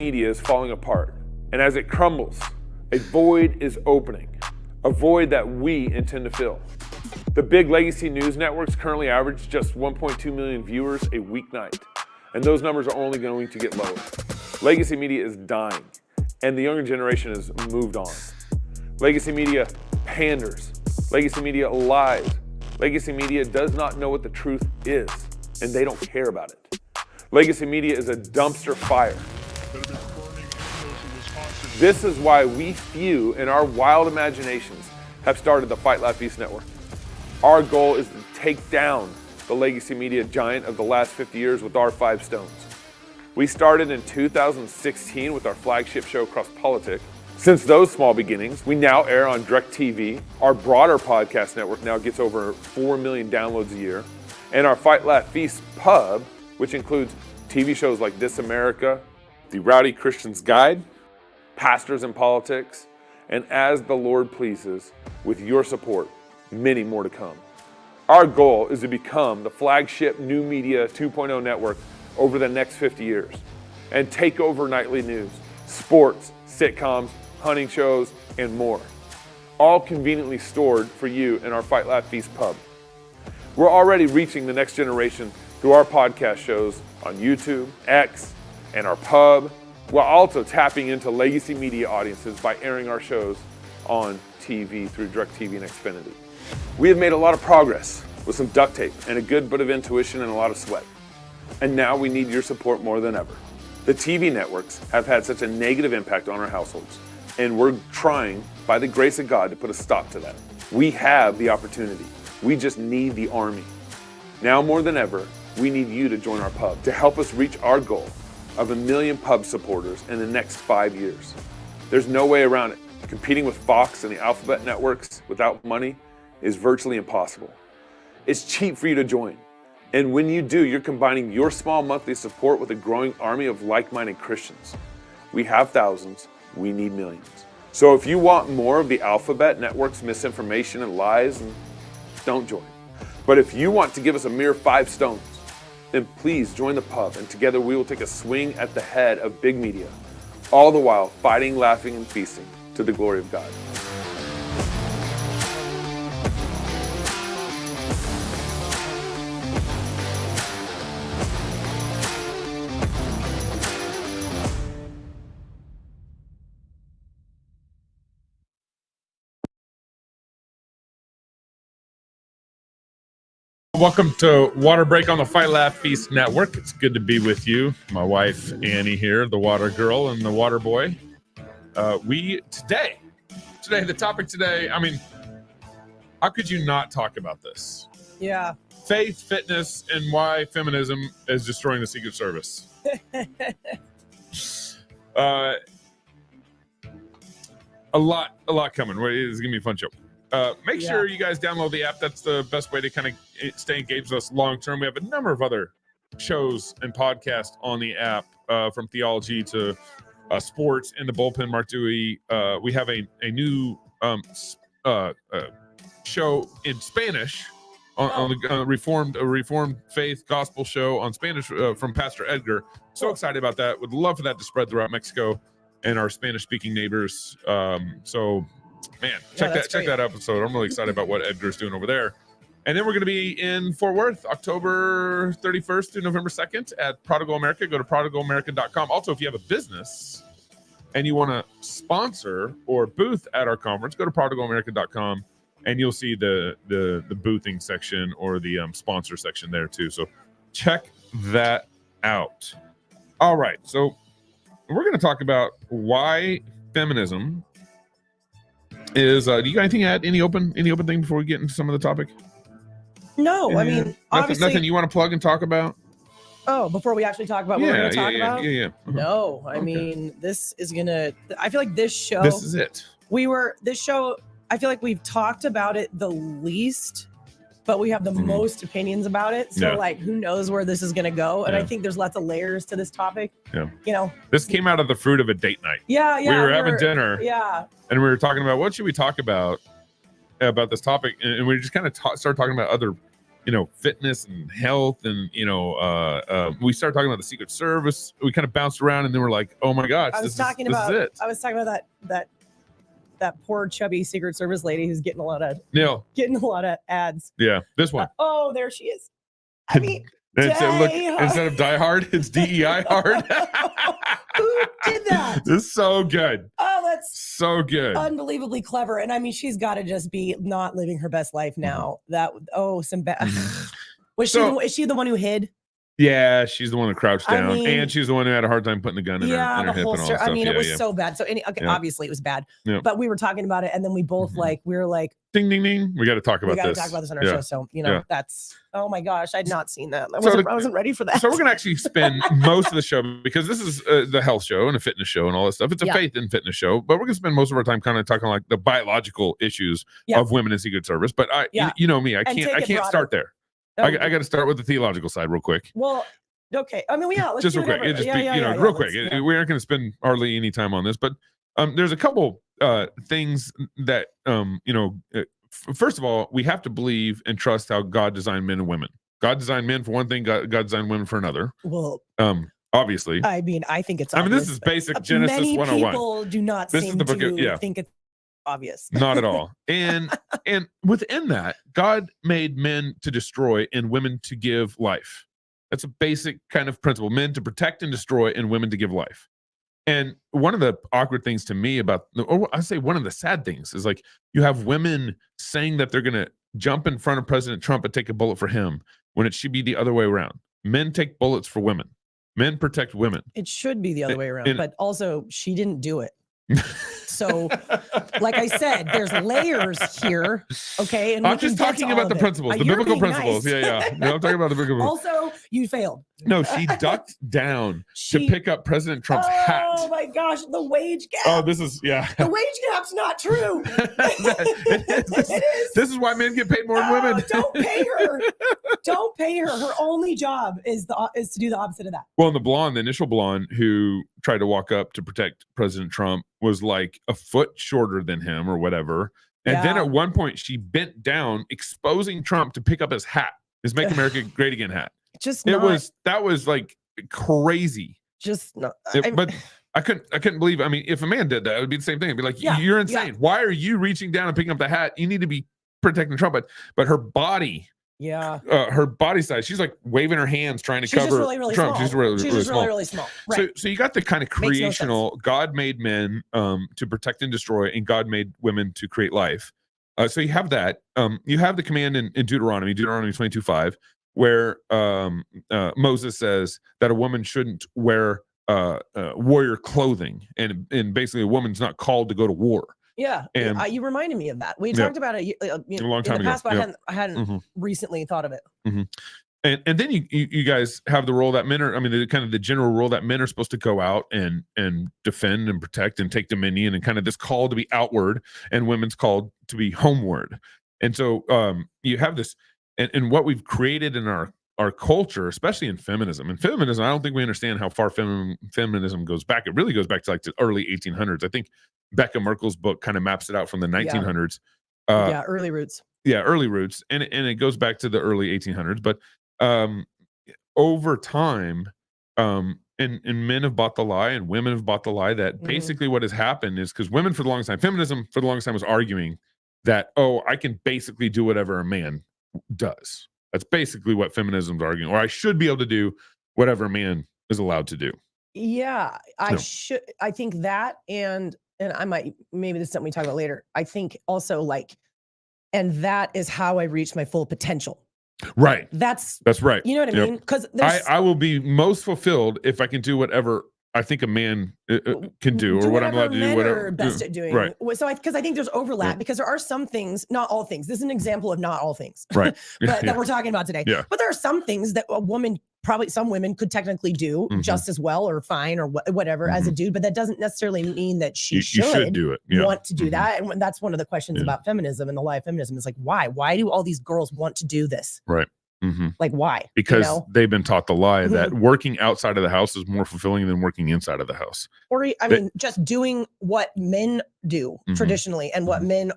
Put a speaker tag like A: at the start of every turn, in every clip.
A: media is falling apart, and as it crumbles, a void is opening, a void that we intend to fill. The big legacy news networks currently average just 1.2 million viewers a weeknight, and those numbers are only going to get lower. Legacy media is dying, and the younger generation has moved on. Legacy media panders. Legacy media lies. Legacy media does not know what the truth is, and they don't care about it. Legacy media is a dumpster fire. This is why we few in our wild imaginations have started the Fight Laugh Feast Network. Our goal is to take down the legacy media giant of the last 50 years with our 5 stones. We started in 2016 with our flagship show, Cross Politics. Since those small beginnings, we now air on DirecTV. Our broader podcast network now gets over 4 million downloads a year. And our Fight Laugh Feast pub, which includes TV shows like This America, The Rowdy Christian's Guide, Pastors in Politics, and As the Lord Pleases, with your support, many more to come. Our goal is to become the flagship new media 2.0 network over the next 50 years and take over nightly news, sports, sitcoms, hunting shows, and more, all conveniently stored for you in our Fight Laugh Feast pub. We're already reaching the next generation through our podcast shows on YouTube, X, and our pub, while also tapping into legacy media audiences by airing our shows on TV through DirecTV and Xfinity. We have made a lot of progress with some duct tape and a good bit of intuition and a lot of sweat. And now we need your support more than ever. The TV networks have had such a negative impact on our households, and we're trying, by the grace of God, to put a stop to that. We have the opportunity. We just need the army. Now more than ever, we need you to join our pub to help us reach our goal of 1 million pub supporters in the next 5 years. There's no way around it. Competing with Fox and the Alphabet networks without money is virtually impossible. It's cheap for you to join. And when you do, you're combining your small monthly support with a growing army of like-minded Christians. We have thousands, we need millions. So if you want more of the Alphabet network's misinformation and lies, don't join. But if you want to give us a mere 5 stones, then please join the pub, and together we will take a swing at the head of big media, all the while fighting, laughing, and feasting to the glory of God.
B: Welcome to Water Break on the Fight Laugh Feast Network. It's good to be with you. My wife, Annie here, the water girl and the water boy. Today, the topic today, I mean, how could you not talk about this?
C: Yeah.
B: Faith, fitness, and why feminism is destroying the Secret Service. A lot coming. It's going to be a fun show. Make sure you guys download the app. That's the best way to kind of stay engaged with us long term. We have a number of other shows and podcasts on the app, from theology to sports and the bullpen. Mark Dewey. We have a new show in Spanish on the Reformed Faith Gospel show on Spanish from Pastor Edgar. So excited about that. Would love for that to spread throughout Mexico and our Spanish speaking neighbors. Man, check that episode. I'm really excited about what Edgar's doing over there. And then we're going to be in Fort Worth, October 31st through November 2nd at Prodigal America. Go to prodigalamerica.com. Also, if you have a business and you want to sponsor or booth at our conference, go to prodigalamerica.com and you'll see the boothing section or the sponsor section there too. So check that out. All right. So we're going to talk about why feminism is do you got anything to add? Any open thing before we get into some of the topic?
C: No, I mean, obviously
B: nothing you want to plug and talk about?
C: Oh, before we actually talk about what we're going to talk about?
B: Yeah.
C: No, I mean, this is going to, I feel like this show.
B: This is it.
C: I feel like we've talked about it the least, but we have the most opinions about it. So like, who knows where this is going to go? And I think there's lots of layers to this topic. Yeah. You know,
B: this came out of the fruit of a date night.
C: Yeah.
B: We were having dinner.
C: Yeah.
B: And we were talking about what should we talk about this topic. And we just kind of started talking about other fitness and health, and we started talking about the Secret Service. We kind of bounced around, and then we're like, oh my gosh,
C: I was talking about that poor chubby Secret Service lady who's getting a lot of ads.
B: Yeah, this one.
C: Oh, there she is. I mean,
B: instead of Die Hard, it's DEI hard.
C: Who did that?
B: This is so good.
C: Oh, that's
B: so good.
C: Unbelievably clever. And I mean, she's got to just be not living her best life now. Some bad. Is she the one who hid?
B: Yeah, she's the one who crouched down, and she's the one who had a hard time putting the gun in her hip and all that stuff.
C: I mean, it was so bad. So obviously it was bad, but we were talking about it, and then we both we were like,
B: ding, ding, ding. We got to talk about this.
C: We got to talk about this on our show. So that's, oh my gosh, I'd not seen that. I wasn't ready for that.
B: So we're gonna actually spend most of the show, because this is the health show and a fitness show and all that stuff. It's a faith and fitness show, but we're gonna spend most of our time kind of talking like the biological issues of women in Secret Service. But you know me, I can't start there. I got to start with the theological side real quick.
C: Well. Okay. I mean, let's
B: just real quick. Real quick. We aren't going to spend hardly any time on this, but there's a couple things that first of all, we have to believe and trust how God designed men and women. God designed men for one thing. God designed women for another.
C: Well,
B: obviously.
C: I mean, I think it's obvious.
B: I mean, this is basic Genesis 101.
C: Many people do not seem to think it's obvious.
B: Not at all. And within that, God made men to destroy and women to give life. That's a basic kind of principle: men to protect and destroy, and women to give life. And one of the awkward things to me or I say one of the sad things, is like you have women saying that they're going to jump in front of President Trump and take a bullet for him, when it should be the other way around. Men take bullets for women. Men protect women.
C: It should be the other way around, but also she didn't do it. So, like I said, there's layers here. Okay. And
B: I'm just talking about the principles, the biblical principles. Nice. Yeah. No, I'm talking about the biblical principles.
C: Also, you failed.
B: No, she ducked down to pick up President Trump's hat.
C: Oh my gosh, the wage gap.
B: Oh, this is,
C: The wage gap's not true.
B: This is why men get paid more than women.
C: Don't pay her. Don't pay her. Her only job is to do the opposite of that.
B: Well, and the initial blonde who tried to walk up to protect President Trump was like a foot shorter than him or whatever. And then at one point she bent down, exposing Trump to pick up his hat, his Make America Great Again hat. That was like crazy.
C: Just not.
B: But I couldn't believe. I mean, if a man did that, it would be the same thing. It'd be like, you're insane. Yeah. Why are you reaching down and picking up the hat? You need to be protecting Trump. But her body.
C: Yeah.
B: Her body size. She's like waving her hands trying to cover
C: really
B: Trump.
C: Small.
B: She's
C: really small. Right.
B: So you got the kind of creational. God made men to protect and destroy, and God made women to create life. So you have that. You have the command in Deuteronomy 22:5, where Moses says that a woman shouldn't wear warrior clothing, and basically a woman's not called to go to war.
C: Yeah, and you reminded me of that. We talked about it a long time ago. But I hadn't recently thought of it.
B: Mm-hmm. And then you guys have the role that men are. I mean, the general role that men are supposed to go out and defend and protect and take dominion, and kind of this call to be outward, and women's called to be homeward. And so you have this, and what we've created in our culture, especially in feminism. And feminism, I don't think we understand how far feminism goes back. It really goes back to like the early 1800s. I think Becca Merkel's book kind of maps it out from the 1900s.
C: Early roots.
B: Yeah, early roots, and it goes back to the early 1800s. But over time, and men have bought the lie, and women have bought the lie that basically what has happened is, because women for the longest time, feminism for the longest time was arguing that, I can basically do whatever a man does. That's basically what feminism is arguing, or I should be able to do whatever a man is allowed to do.
C: Yeah, I think that, and I might, maybe this is something we talk about later. I think also and that is how I reach my full potential.
B: Right.
C: That's
B: right.
C: You know what I mean? Because
B: I will be most fulfilled if I can do whatever I think a man can do, or what I'm allowed to do, whatever
C: best at doing.
B: Right.
C: So because I think there's overlap, because there are some things, not all things. This is an example of not all things,
B: right?
C: that we're talking about today.
B: Yeah.
C: But there are some things that a woman, probably some women, could technically do just as well or fine or whatever as a dude, but that doesn't necessarily mean that you should
B: do it.
C: Want to do that. And that's one of the questions about feminism and the lie of feminism is like, why? Why do all these girls want to do this?
B: Right.
C: Like, why?
B: Because they've been taught the lie that working outside of the house is more fulfilling than working inside of the house.
C: Or just doing what men do traditionally, and what men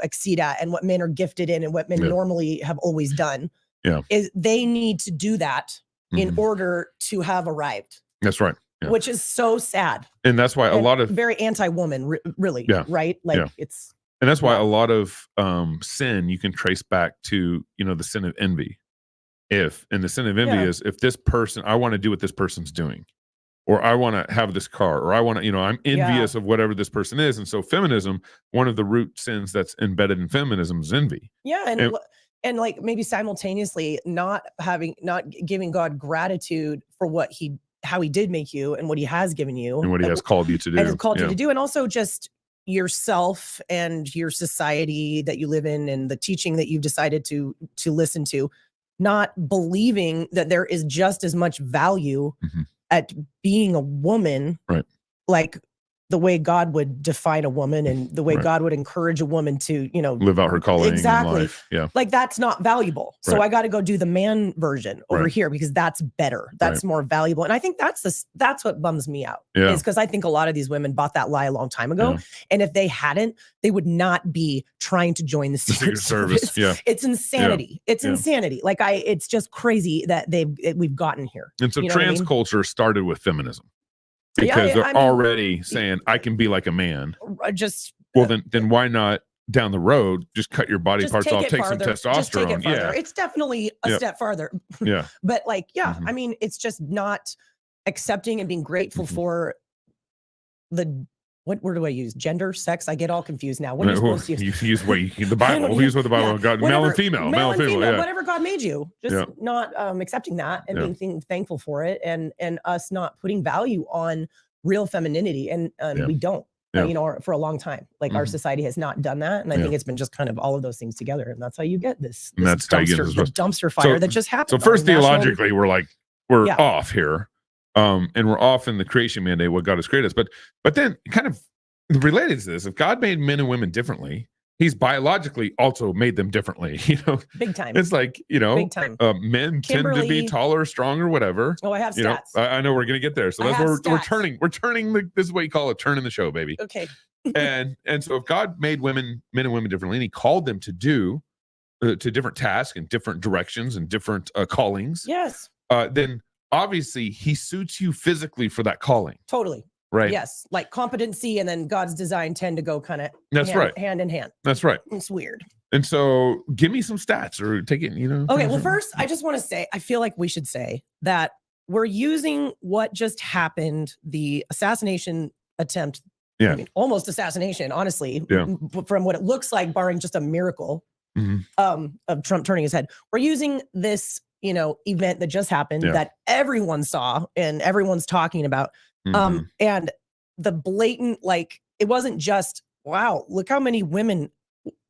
C: exceed at, and what men are gifted in, and what men normally have always done. is they need to do that in order to have arrived.
B: That's right. Yeah.
C: Which is so sad.
B: And that's why a lot of
C: very anti-woman, really, right? Like it's.
B: And that's why a lot of sin you can trace back to, the sin of envy. And the sin of envy is if this person, I want to do what this person's doing, or I want to have this car, or I want to, I'm envious of whatever this person is. And so feminism, one of the root sins that's embedded in feminism is envy.
C: Yeah. And like maybe simultaneously not giving God gratitude for how he did make you and what he has given you.
B: And what he has called you to do.
C: And has called you to do. And also just yourself and your society that you live in and the teaching that you've decided to listen to, not believing that there is just as much value at being a woman, like the way God would define a woman and the way God would encourage a woman to,
B: live out her calling.
C: Exactly.
B: In life. Yeah.
C: Like that's not valuable. So I got to go do the man version over here because that's better. That's more valuable. And I think that's what bums me out is because I think a lot of these women bought that lie a long time ago. And if they hadn't, they would not be trying to join the Secret Service. Yeah. It's insanity. It's insanity. Like it's just crazy that we've gotten here.
B: And so trans culture started with feminism. Because they're already saying I can be like a man. Then why not down the road just cut your body parts off, take some testosterone? Just take it farther.
C: It's definitely a step farther.
B: Yeah.
C: But I mean, it's just not accepting and being grateful for what word do I use? Gender, sex? I get all confused now. What are you supposed to use?
B: You use the Bible. Use what the Bible got. Male and female. Male and female.
C: Whatever God made you. Just not accepting that and being thankful for it, and us not putting value on real femininity, and we don't. For a long time, our society has not done that, and I think it's been just kind of all of those things together, and that's how you get this dumpster fire that just happened.
B: So first, theologically, we're off here. And we're off in the creation mandate, what God has created us. But then kind of related to this, if God made men and women differently, he's biologically also made them differently,
C: Big time.
B: It's like,
C: big time.
B: Men tend to be taller, stronger, whatever.
C: Oh, I have stats.
B: I know we're going to get there. So that's where we're turning. We're turning, this is what you call a turn in the show, baby.
C: Okay.
B: and so if God made men and women differently, and he called them to do, to different tasks and different directions and different callings.
C: Yes.
B: Then obviously he suits you physically for that calling.
C: Totally.
B: Right.
C: Yes. Like competency and then God's design tend to go kind of hand in hand.
B: That's right.
C: It's weird.
B: And so give me some stats or take it,
C: Okay. Well, first, I just want to say, I feel like we should say that we're using what just happened, the assassination attempt.
B: Yeah.
C: I mean, almost assassination, honestly, from what it looks like, barring just a miracle of Trump turning his head. We're using this event that just happened that everyone saw and everyone's talking about. And the blatant, it wasn't just, wow, look how many women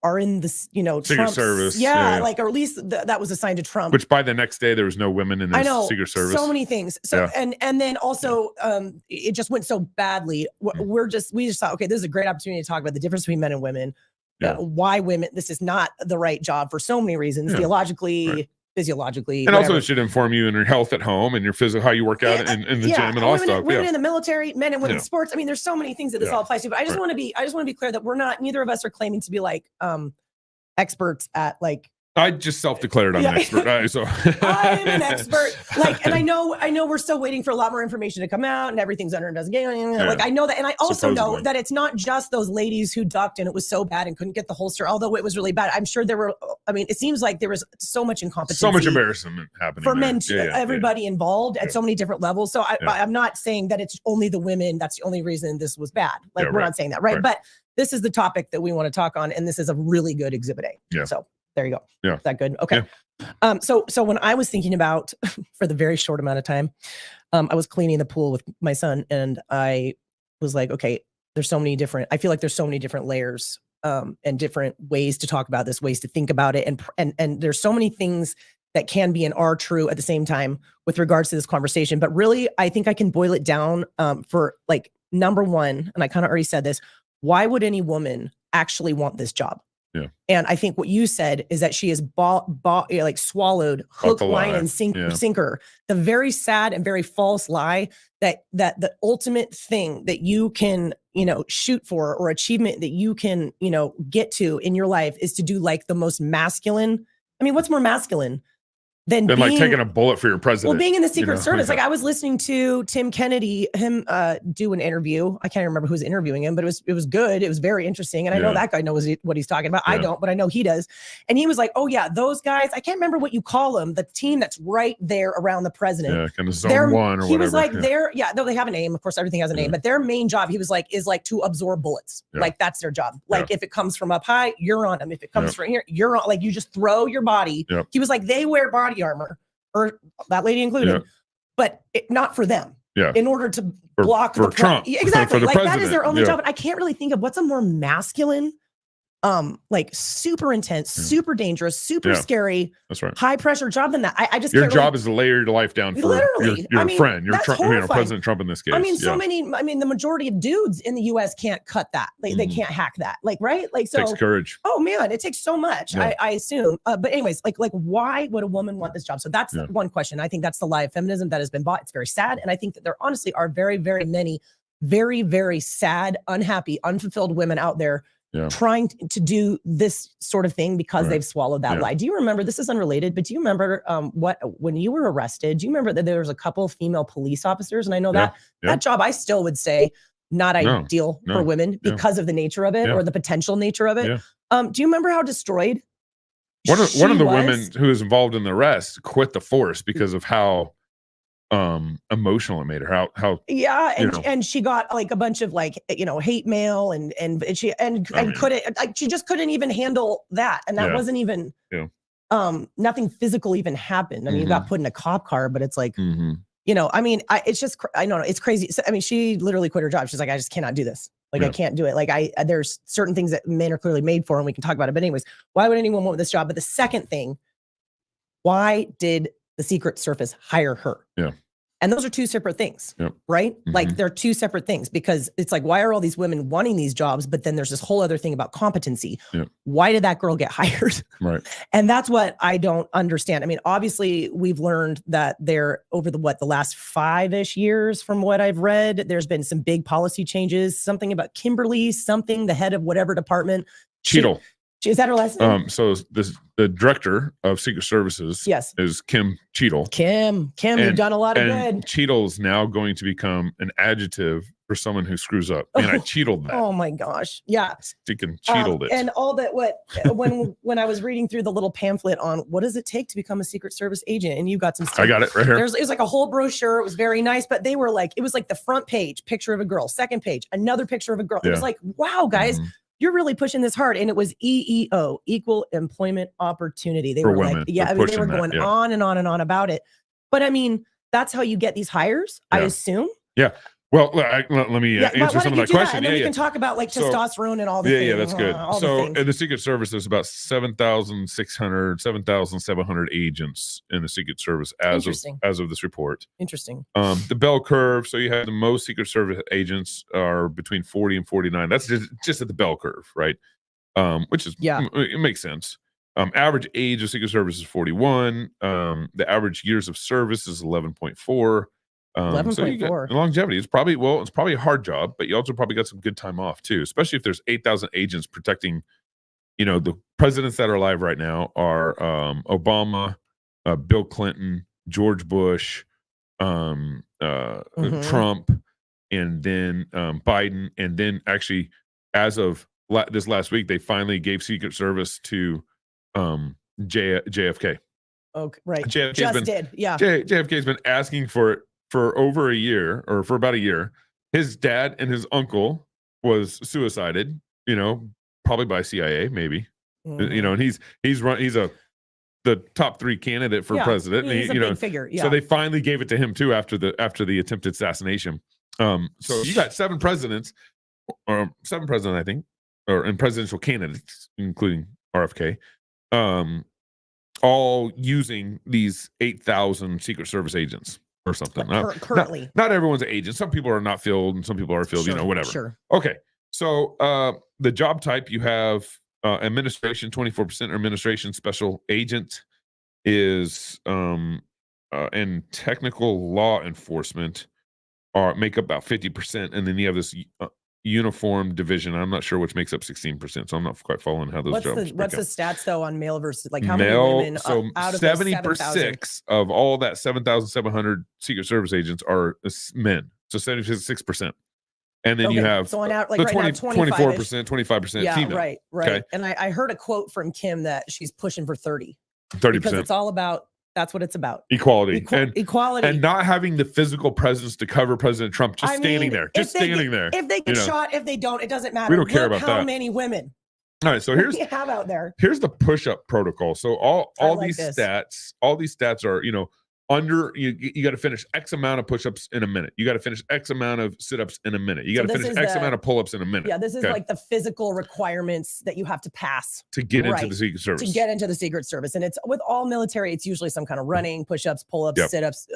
C: are in this,
B: Secret Service.
C: Yeah, or at least that was assigned to Trump.
B: Which by the next day, there was no women in the Secret Service.
C: So many things. So, and then also, it just went so badly. We just thought, okay, this is a great opportunity to talk about the difference between men and women. Why women, this is not the right job for so many reasons, theologically, physiologically,
B: and also it should inform you in your health at home and your physical, how you work out in the gym and all that stuff.
C: Women in the military, men and women in sports. I mean, there's so many things that this all applies to. But I just want to be clear that neither of us are claiming to be experts at
B: I just self-declared I'm an expert. So
C: I'm an expert. And I know we're still waiting for a lot more information to come out, and everything's under investigation. I know that, and I also know that it's not just those ladies who ducked, and it was so bad and couldn't get the holster. Although it was really bad, I'm sure there were. I mean, it seems like there was so much incompetence,
B: so much embarrassment happening
C: for men. Everybody involved at so many different levels. So I'm not saying that it's only the women. That's the only reason this was bad. We're not saying that, right? But this is the topic that we want to talk on, and this is a really good Exhibit A.
B: Yeah.
C: So. There you go.
B: Yeah.
C: Is that good? Okay. Yeah. So when I was thinking about, for the very short amount of time, I was cleaning the pool with my son, and I was like, okay, I feel like there's so many different layers and different ways to talk about this, ways to think about it. And there's so many things that can be and are true at the same time with regards to this conversation. But really, I think I can boil it down for number one, and I kind of already said this, why would any woman actually want this job?
B: Yeah.
C: And I think what you said is that she has swallowed hook, line, and sinker, the very sad and very false lie that the ultimate thing that you can, shoot for, or achievement that you can, get to in your life is to do the most masculine. I mean, what's more masculine than
B: like taking a bullet for your president.
C: Well, being in the Secret Service, like I was listening to Tim Kennedy, do an interview. I can't remember who's interviewing him, but it was good. It was very interesting. And I know that guy knows what he's talking about. I don't, but I know he does. And he was like, oh yeah, those guys, I can't remember what you call them, the team that's right there around the president.
B: Yeah, kind of zone one or whatever.
C: He was like, no, they have a name. Of course, everything has a name, but their main job, he was like, is like to absorb bullets. Like that's their job. Like if it comes from up high, you're on them. If it comes from here, you're on, like you just throw your body. He was like, they wear body armor. Or that lady included, but not for them.
B: Yeah.
C: In order to block
B: for Trump.
C: Exactly.
B: For the
C: like
B: president.
C: That is their only job. And I can't really think of what's a more masculine, like super intense, super dangerous, super scary,
B: that's right,
C: high pressure job than that. I just
B: your job is to layer your life down for your friend, your Trump, President Trump in this case.
C: I mean, the majority of dudes in the US can't cut that. Like they can't hack that. Like, right? Like so
B: it takes courage.
C: Oh man, it takes so much. I assume. But anyways, like why would a woman want this job? So that's one question. I think that's the lie of feminism that has been bought. It's very sad. And I think that there honestly are very, very many very, very sad, unhappy, unfulfilled women out there trying to do this sort of thing because they've swallowed that lie. Do you remember, this is unrelated, but do you remember when you were arrested, do you remember that there was a couple of female police officers? And I know that job, I still would say not ideal for women because of the nature of it or the potential nature of it. Do you remember how destroyed
B: one of the women who was involved in the arrest quit the force because of how emotional it made her, how
C: and she got like a bunch of like hate mail and she couldn't, like she just couldn't even handle that, and that wasn't even nothing physical even happened. I mean, you got put in a cop car, but it's like I mean, it's just I know it's crazy. So, I mean, she literally quit her job. She's like, I just cannot do this. Like I can't do it. Like there's certain things that men are clearly made for, and we can talk about it. But anyways, why would anyone want this job? But the second thing, why did the Secret Service hire her? And those are two separate things, right? Like they're two separate things, because it's like, why are all these women wanting these jobs? But then there's this whole other thing about competency. Why did that girl get hired?
B: Right.
C: And that's what I don't understand. I mean, obviously we've learned that there over the last 5-ish years, from what I've read, there's been some big policy changes, something about Kimberly, the head of whatever department.
B: Cheadle.
C: Is that her last name?
B: So the director of Secret Services is Kim Cheadle.
C: Kim, you've done a lot of good.
B: Cheadle's now going to become an adjective for someone who screws up. Man, I cheatled that.
C: Oh my gosh. Yeah.
B: Sticking cheatled it.
C: And all that when I was reading through the little pamphlet on what does it take to become a Secret Service agent, and you got some stuff.
B: I got it right here.
C: It was like a whole brochure. It was very nice, but they were like, it was like the front page, picture of a girl, second page, another picture of a girl. It was like, wow, guys. You're really pushing this hard. And it was EEO, equal employment opportunity. They were
B: women,
C: like, they were going on and on and on about it. But I mean, that's how you get these hires, I assume.
B: Yeah. Well, let me answer some of that question.
C: And then we can talk about like testosterone and all the things.
B: Yeah, that's good. So in the Secret Service, there's about 7,700 agents in the Secret Service as of this report.
C: Interesting.
B: The bell curve. So you have the most Secret Service agents are between 40 and 49. That's just at the bell curve, right? Which is it makes sense. Average age of Secret Service is 41. The average years of service is 11.4.
C: 11.4.
B: Longevity is probably a hard job, but you also probably got some good time off too, especially if there's 8,000 agents protecting. The presidents that are alive right now are Obama, Bill Clinton, George Bush, Trump, and then Biden, and then actually as of this last week, they finally gave Secret Service to JFK.
C: Okay, right.
B: JFK's been asking for it for over a year, or for about a year. His dad and his uncle was suicided, probably by CIA, maybe. And he's the top 3 candidate for president.
C: He's a big figure.
B: So they finally gave it to him too after the attempted assassination. So you got 7 presidents, I think, and presidential candidates, including RFK, all using these 8,000 Secret Service agents. Or something.
C: Currently,
B: not everyone's an agent. Some people are not filled, and some people are filled. Whatever.
C: Sure.
B: Okay. So the job type, you have administration, 24%. Administration special agent is and technical law enforcement make up about 50%, and then you have this uniform division. I'm not sure which makes up 16%, so I'm not quite following how those jobs.
C: What's the stats though on male versus like how
B: male,
C: many women?
B: So
C: out of
B: 70% of all that 7,700 Secret Service agents are men. So 76%. And then you have
C: so on out, like
B: the
C: right
B: 24%, 25%
C: yeah,
B: female.
C: Right. Okay? And I heard a quote from Kim that she's pushing for 30%. Because it's all about, that's what it's about.
B: Equality.
C: Equality.
B: And not having the physical presence to cover President Trump, just standing there. Just standing there.
C: If they get shot, if they don't, it doesn't matter.
B: We don't care about
C: how
B: that.
C: many women.
B: All right, so here's
C: you have out there.
B: Here's the push-up protocol. So all these stats are, under you got to finish X amount of push-ups in a minute. You got to finish X amount of sit-ups in a minute. You got to finish X amount of pull-ups in a minute.
C: Yeah, this is like the physical requirements that you have to pass
B: to get into the Secret Service.
C: To get into the Secret Service. And it's with all military, it's usually some kind of running, push-ups, pull-ups, sit-ups,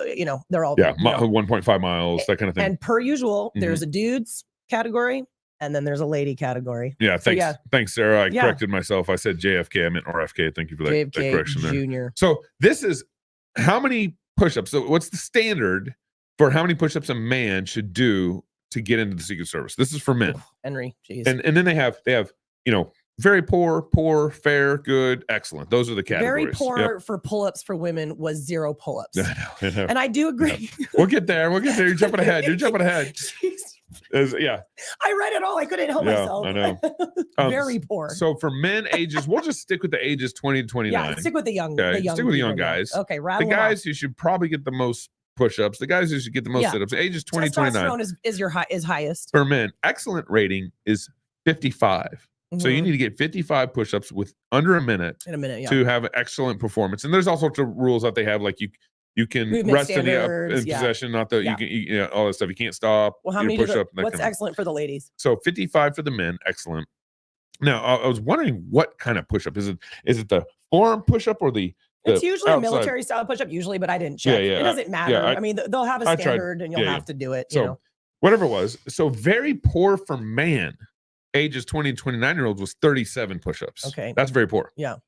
C: they're all
B: 1.5 miles, that kind of thing.
C: And per usual, there's a dudes category and then there's a lady category.
B: Yeah, thanks. Thanks, Sarah. I corrected myself. I said JFK, I meant RFK. Thank you for that correction there.
C: Junior.
B: So this is how many push-ups. So what's the standard for how many push-ups a man should do to get into the Secret Service? This is for men.
C: Henry, geez.
B: And then they have very poor, fair, good, excellent. Those are the categories.
C: Very poor for pull-ups for women was 0 pull-ups.
B: I know.
C: And I do agree.
B: We'll get there. You're jumping ahead. Yeah.
C: I read it all. I couldn't help myself.
B: I know.
C: Very poor.
B: So for men ages, we'll just stick with the ages 20 to 29.
C: Yeah, stick with the young.
B: Okay, stick with the young guys.
C: Okay,
B: the guys who should probably get the most push-ups, the guys who should get the most sit-ups, ages 20 to 29.
C: Testosterone is highest.
B: For men, excellent rating is 55. So you need to get 55 push-ups with under a minute
C: in a minute
B: to have an excellent performance. And there's all sorts of rules that they have, like you can
C: movement
B: rest in possession, not that you can all that stuff. You can't stop.
C: Well, how many what's excellent for the ladies?
B: So 55 for the men, excellent. Now I was wondering what kind of push-up is it the forearm push-up or the
C: it's usually outside. A military style push-up usually, but I didn't check. It doesn't matter. I mean, they'll have a standard and you'll have to do it.
B: So whatever it was. So very poor for man. Ages 20 and 29-year-olds was 37 push-ups.
C: Okay.
B: That's very poor.
C: Yeah.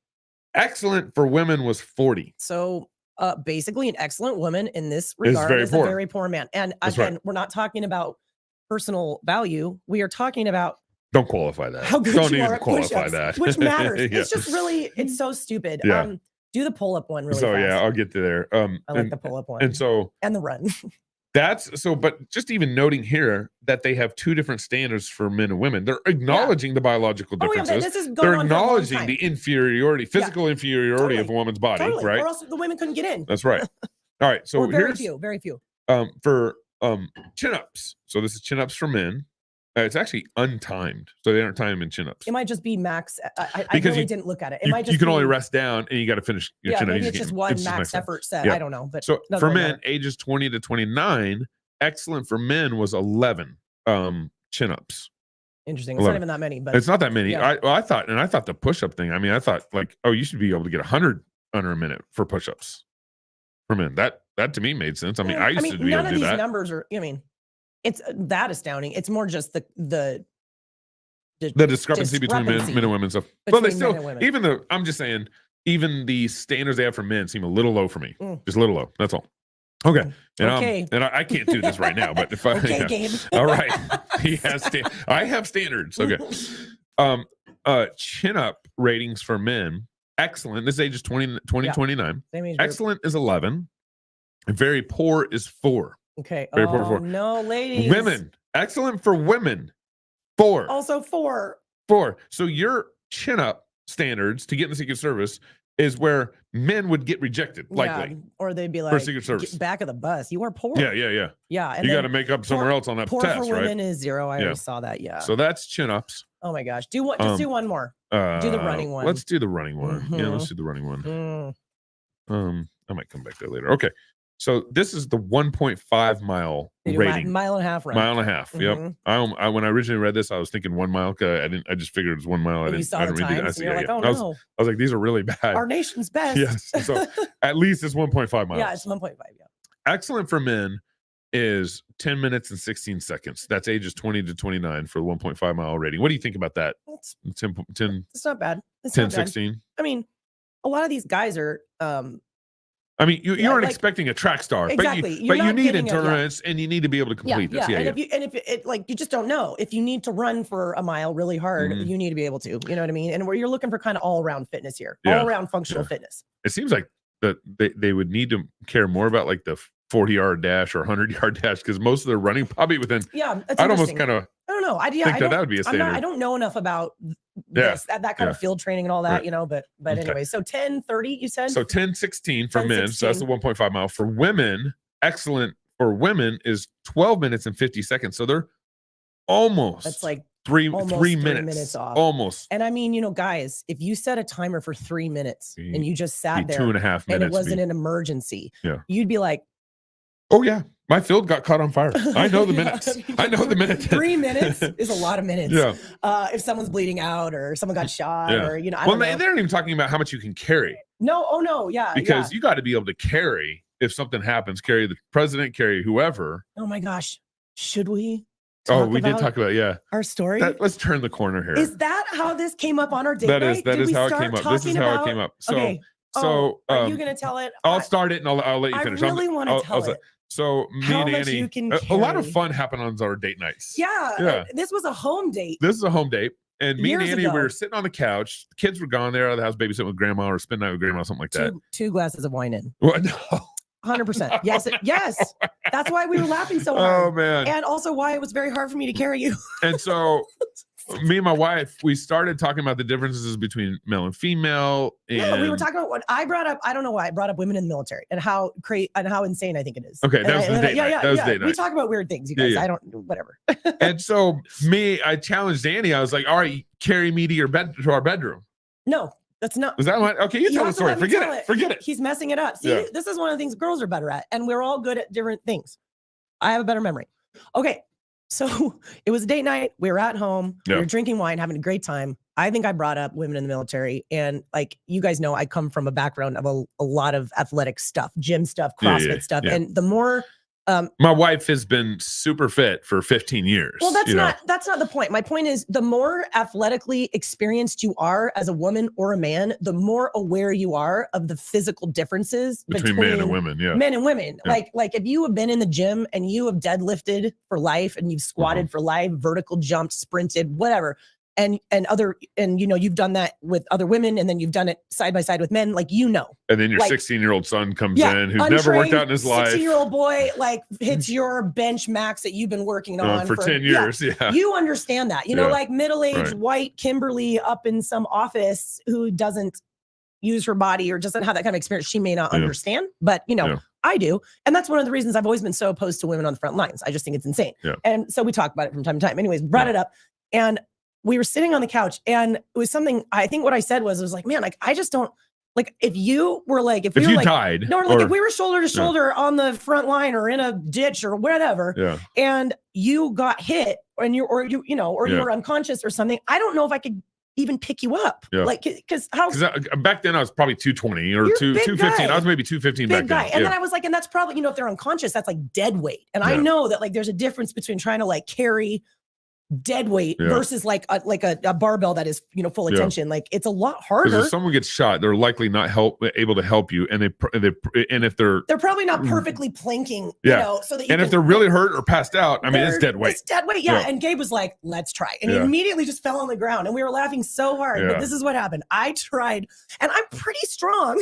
B: Excellent for women was 40.
C: So basically an excellent woman in this regard is a very poor man. And again, we're not talking about personal value. We are talking about
B: don't qualify that.
C: How good
B: don't
C: you
B: even
C: are at
B: qualify that.
C: Which matters. It's just really, it's so stupid.
B: Yeah.
C: Do the pull-up one really
B: fast.
C: Yeah,
B: I'll get to there.
C: I like the pull-up one.
B: And
C: the run.
B: But just even noting here that they have two different standards for men and women. They're acknowledging the biological differences. They're acknowledging the inferiority, physical inferiority of a woman's body, right?
C: Or else the women couldn't get in.
B: That's right. All right. So
C: very few.
B: For chin-ups. So this is chin-ups for men. It's actually untimed, so they aren't timing chin-ups.
C: It might just be max. I really didn't look at it. It might just
B: you can only rest down and you got to finish your chin-up.
C: Maybe it's just one max effort set. I don't know. But
B: so for men, ages 20 to 29, excellent for men was 11 chin-ups.
C: Interesting. It's 11. Not even that many, but
B: it's not that many. Yeah. I thought the push-up thing. I mean, I thought you should be able to get 100 under a minute for push-ups for men. That to me made sense. I mean, I used to be able to do that. None of these
C: numbers are. I mean. It's that astounding. It's more just the
B: discrepancy between men and women stuff. But they still, I'm just saying, even the standards they have for men seem a little low for me. Just a little low. That's all. Okay. And I can't do this right now, but if I
C: Gabe.
B: All right. I have standards. Okay. Chin up ratings for men. Excellent. This age is 29. Excellent is 11. Very poor is 4.
C: Okay.
B: Very poor.
C: No, ladies.
B: Women. Excellent for women. 4.
C: Also 4.
B: 4. So your chin-up standards to get in the Secret Service is where men would get rejected, likely.
C: Or they'd be like,
B: for Secret Service.
C: Get back of the bus. You are poor.
B: Yeah.
C: Yeah. And
B: you got to make up somewhere else on that
C: poor
B: test,
C: for
B: right?
C: women is 0. I already saw that. Yeah.
B: So that's chin-ups.
C: Oh my gosh. Just do one more. Do the running one.
B: Let's do the running one. Yeah, let's do the running one. I might come back to that later. Okay. So this is the 1.5 mile rating.
C: Mile and a half run.
B: Mile and a half. Yep. I when I originally read this, I was thinking 1 mile. I just figured it was 1 mile.
C: You saw the times, and you're like, oh no.
B: I was like, these are really bad.
C: Our nation's best.
B: Yes. So at least it's 1.5 miles.
C: Yeah, it's 1.5. Yeah.
B: Excellent for men is 10 minutes and 16 seconds. That's ages 20 to 29 for the 1.5 mile rating. What do you think about that? 10
C: it's not bad. It's
B: 10,
C: not bad.
B: 16.
C: I mean, a lot of these guys are
B: I mean, you aren't expecting a track star,
C: exactly.
B: but you need endurance and you need to be able to complete this.
C: Yeah. And if it like, you just don't know if you need to run for a mile really hard, you need to be able to, you know what I mean? And where you're looking for kind of all around fitness here, all around functional fitness.
B: It seems like that they would need to care more about like the 40-yard dash or 100-yard dash, because most of their running probably within.
C: Yeah,
B: I'd almost kind of.
C: I don't know.
B: That would be a standard.
C: I don't know enough about this, that kind of field training and all that, you know, but anyway, so 10:30 you said?
B: So 10:16 for men. So that's the 1.5 mile. For women, excellent for women is 12 minutes and 50 seconds. So they're almost. That's like three minutes
C: off.
B: Almost.
C: And I mean, you know, guys, if you set a timer for 3 minutes and you just sat there
B: 2.5 minutes
C: and it wasn't an emergency, you'd be like,
B: oh yeah, my field got caught on fire. I know the minutes. I know the minutes.
C: 3 minutes is a lot of minutes. Yeah. If someone's bleeding out or someone got shot or, you know, I don't know.
B: They're not even talking about how much you can carry.
C: No. Oh no. Yeah.
B: Because you got to be able to carry if something happens, carry the president, carry whoever.
C: Oh my gosh. Should we?
B: We did talk about,
C: our story.
B: Let's turn the corner here.
C: Is that how this came up on our date?
B: That is how it came up. This is how it came up. So,
C: okay. Are you going to tell it?
B: I'll start it and I'll let you finish.
C: I really want to tell it.
B: So me and Annie, a lot of fun happened on our date nights.
C: Yeah. This was a home date.
B: This is a home date. And me and Annie, we were sitting on the couch. The kids were gone there out of the house babysitting with grandma or spending night with grandma, something like that.
C: Two glasses of wine in.
B: Well, no.
C: 100%. Yes. That's why we were laughing so hard.
B: Oh, man.
C: And also why it was very hard for me to carry you.
B: And so me and my wife, we started talking about the differences between male and female. And
C: we were talking about what I brought up. I don't know why I brought up women in the military and how insane I think it is.
B: Okay, that was the date night. That was date night.
C: We talk about weird things, you guys. I don't, whatever.
B: And so I challenged Annie. I was like, all right, carry me to our bedroom.
C: No. That's not.
B: Is that what? Okay, you tell the story. Forget it.
C: He's messing it up. See, this is one of the things girls are better at, and we're all good at different things. I have a better memory. Okay, so it was a date night. We were at home. We were drinking wine, having a great time. I think I brought up women in the military, and like you guys know, I come from a background of a lot of athletic stuff, gym stuff, CrossFit stuff, and the more.
B: My wife has been super fit for 15 years.
C: Well, that's not the point. My point is the more athletically experienced you are as a woman or a man, the more aware you are of the physical differences between
B: men and women. Yeah.
C: Men and women. Yeah. Like if you have been in the gym and you have deadlifted for life and you've squatted for life, vertical jumped, sprinted, whatever. And you know, you've done that with other women, and then you've done it side by side with men, like, you know.
B: And then your 16-year-old son comes in who's never worked out in his life.
C: 16-year-old boy like hits your bench max that you've been working on
B: for 10 years. Yeah.
C: You understand that. You know, like middle-aged white Kimberly up in some office who doesn't use her body or doesn't have that kind of experience. She may not understand, but you know, I do. And that's one of the reasons I've always been so opposed to women on the front lines. I just think it's insane. Yeah. And so we talk about it from time to time. Anyways, brought it up. And we were sitting on the couch, and it was something, I think what I said was like, man, like, I just don't, like, if you were like, if we were like,
B: died,
C: no, like if we were shoulder to shoulder on the front line or in a ditch or whatever, and you got hit and you were unconscious or something, I don't know if I could even pick you up. Yeah. Like, because
B: back then I was probably 220 or 215. I was maybe 215 back then.
C: And then I was like, and that's probably, you know, if they're unconscious, that's like dead weight. And I know that like there's a difference between trying to like carry dead weight versus like a barbell that is, you know, full attention. Like it's a lot harder.
B: If someone gets shot, they're likely not able to help you, and if they're
C: probably not perfectly planking, you know, so that
B: if they're really hurt or passed out, I mean, it's dead weight.
C: It's dead weight, And Gabe was like, "Let's try," and he immediately just fell on the ground, and we were laughing so hard. But this is what happened. I tried, and I'm pretty strong.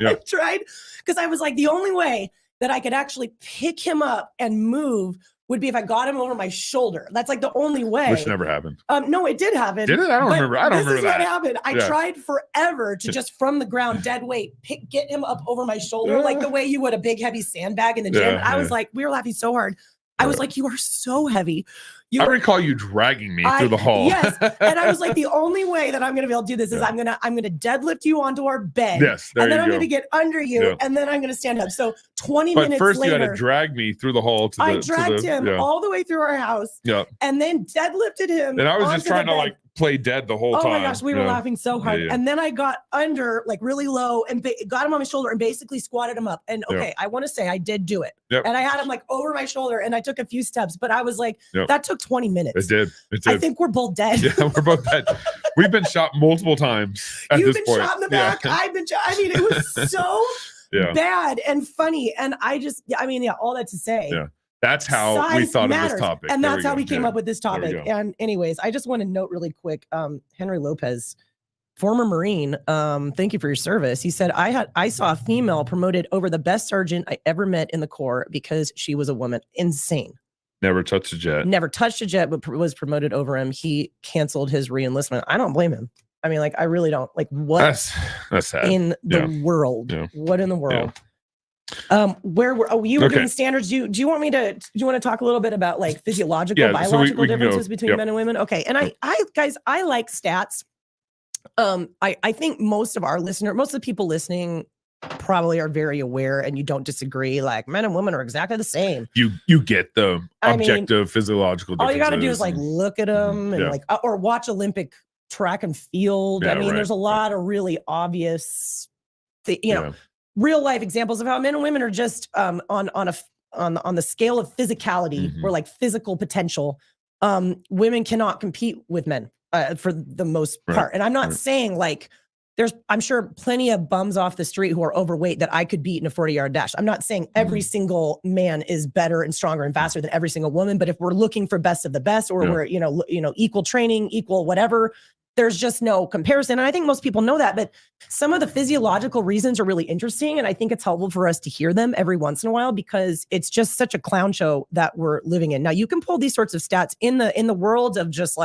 C: I tried because I was like, the only way that I could actually pick him up and move would be if I got him over my shoulder. That's like the only way.
B: Which never happened.
C: No, it did happen.
B: Did it? I don't remember.
C: This is what happened. I tried forever to just from the ground, dead weight, get him up over my shoulder, like the way you would a big heavy sandbag in the gym. I was like, we were laughing so hard. I was like, you are so heavy.
B: I recall you dragging me through the hall.
C: Yes. And I was like, the only way that I'm going to be able to do this is I'm going to deadlift you onto our bed.
B: Yes.
C: And then I'm going to get under you and then I'm going to stand up. So 20 minutes later. But first
B: you had to drag me through the hall.
C: I dragged him all the way through our house. Yeah. And then deadlifted him.
B: And I was just trying to like play dead the whole time.
C: Oh my gosh, we were laughing so hard. And then I got under like really low and got him on my shoulder and basically squatted him up. And I want to say I did do it. And I had him like over my shoulder and I took a few steps, but I was like, that took 20 minutes.
B: It did.
C: I think we're both dead.
B: Yeah, we're both dead. We've been shot multiple times at
C: You've
B: this
C: been
B: point.
C: shot in the back. I've been shot. I mean, it was so bad and funny. And all that to say.
B: Yeah. That's how we thought of this topic.
C: And that's how we came up with this topic. And anyways, I just want to note really quick, Henry Lopez, former Marine, thank you for your service. He said, I saw a female promoted over the best sergeant I ever met in the Corps because she was a woman. Insane.
B: Never touched a jet.
C: Never touched a jet, but was promoted over him. He canceled his re-enlistment. I don't blame him. I mean, I really don't. What
B: that's sad.
C: In the world? Yeah. What in the world? Where were you were doing standards? Do you want to talk a little bit about physiological, biological differences between men and women? Okay. And I like stats. I think most of the people listening probably are very aware, and you don't disagree. Like, men and women are exactly the same.
B: You get the objective physiological differences.
C: All you got to do is look at them and or watch Olympic track and field. There's a lot of really obvious, real life examples of how men and women are just on the scale of physicality or physical potential. Women cannot compete with men for the most part. And I'm not saying I'm sure plenty of bums off the street who are overweight that I could beat in a 40-yard dash. I'm not saying every single man is better and stronger and faster than every single woman, but if we're looking for best of the best, or we're, equal training, equal whatever, there's just no comparison. And I think most people know that, but some of the physiological reasons are really interesting. And I think it's helpful for us to hear them every once in a while, because it's just such a clown show that we're living in. Now, you can pull these sorts of stats in the world of just